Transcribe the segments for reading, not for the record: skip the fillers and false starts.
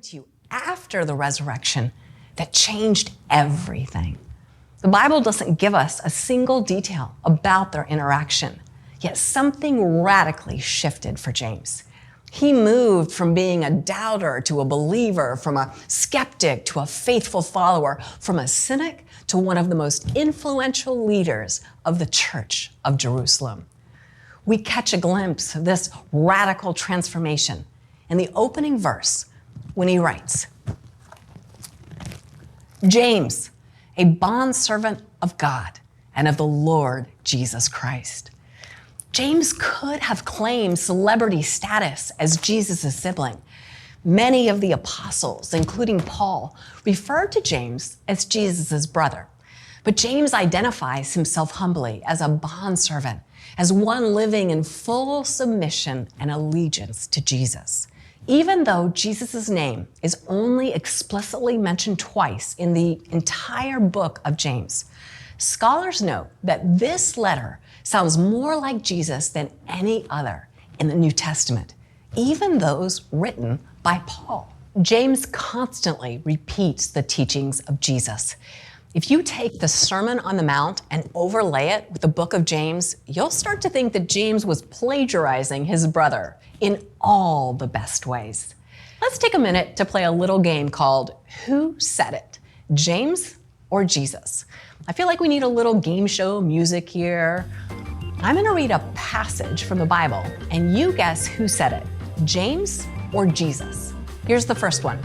to you after the resurrection that changed everything. The Bible doesn't give us a single detail about their interaction, yet something radically shifted for James. He moved from being a doubter to a believer, from a skeptic to a faithful follower, from a cynic to one of the most influential leaders of the Church of Jerusalem. We catch a glimpse of this radical transformation in the opening verse when he writes, James, a bondservant of God and of the Lord Jesus Christ. James could have claimed celebrity status as Jesus' sibling. Many of the apostles, including Paul, referred to James as Jesus' brother. But James identifies himself humbly as a bondservant, as one living in full submission and allegiance to Jesus. Even though Jesus' name is only explicitly mentioned twice in the entire book of James, scholars note that this letter sounds more like Jesus than any other in the New Testament, even those written by Paul. James constantly repeats the teachings of Jesus. If you take the Sermon on the Mount and overlay it with the book of James, you'll start to think that James was plagiarizing his brother in all the best ways. Let's take a minute to play a little game called Who Said It? James or Jesus? I feel like we need a little game show music here. I'm going to read a passage from the Bible, and you guess who said it, James or Jesus. Here's the first one.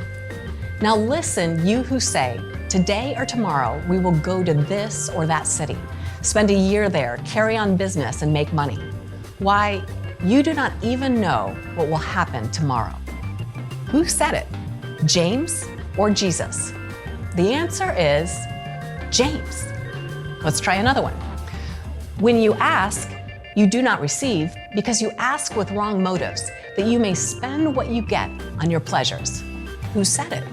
Now listen, you who say, today or tomorrow we will go to this or that city, spend a year there, carry on business, and make money. Why, you do not even know what will happen tomorrow. Who said it, James or Jesus? The answer is James. Let's try another one. When you ask, you do not receive because you ask with wrong motives, that you may spend what you get on your pleasures. Who said it,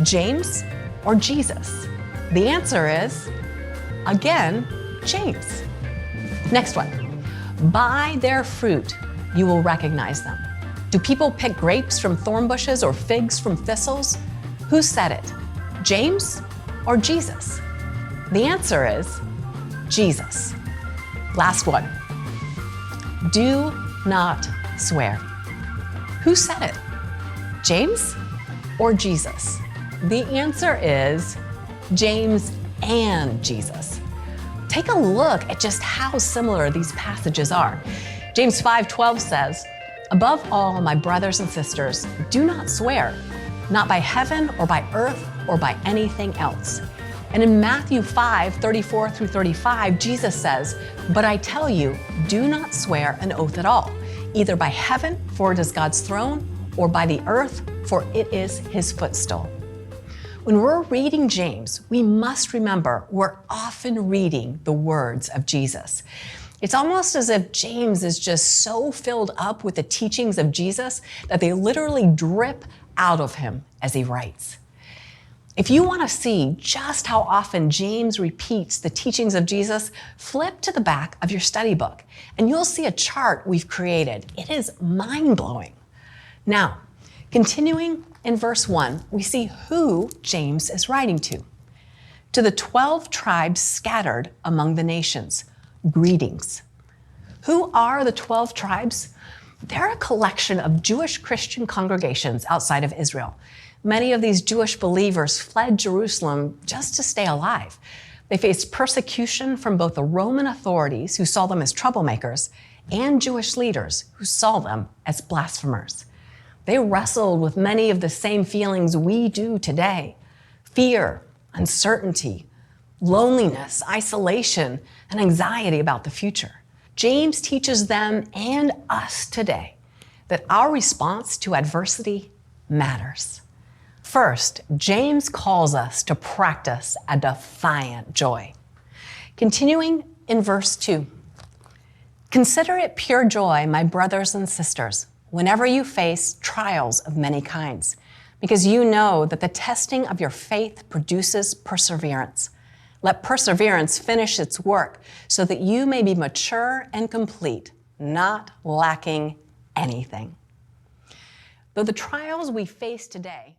James or Jesus? The answer is, again, James. Next one. By their fruit, you will recognize them. Do people pick grapes from thorn bushes or figs from thistles? Who said it, James or Jesus? The answer is Jesus. Last one. Do not swear. Who said it, James or Jesus? The answer is James and Jesus. Take a look at just how similar these passages are. James 5:12 says, above all, my brothers and sisters, do not swear, not by heaven or by earth or by anything else. And in Matthew 5:34 through 35, Jesus says, but I tell you, do not swear an oath at all, either by heaven, for it is God's throne, or by the earth, for it is his footstool. When we're reading James, we must remember we're often reading the words of Jesus. It's almost as if James is just so filled up with the teachings of Jesus that they literally drip out of him as he writes. If you want to see just how often James repeats the teachings of Jesus, flip to the back of your study book and you'll see a chart we've created. It is mind-blowing. Now, continuing in verse 1, we see who James is writing to. To the 12 tribes scattered among the nations, greetings. Who are the 12 tribes? They're a collection of Jewish Christian congregations outside of Israel. Many of these Jewish believers fled Jerusalem just to stay alive. They faced persecution from both the Roman authorities, who saw them as troublemakers, and Jewish leaders, who saw them as blasphemers. They wrestled with many of the same feelings we do today: fear, uncertainty, loneliness, isolation, and anxiety about the future. James teaches them and us today that our response to adversity matters. First, James calls us to practice a defiant joy. Continuing in verse 2, consider it pure joy, my brothers and sisters, whenever you face trials of many kinds, because you know that the testing of your faith produces perseverance. Let perseverance finish its work so that you may be mature and complete, not lacking anything. Though the trials we face today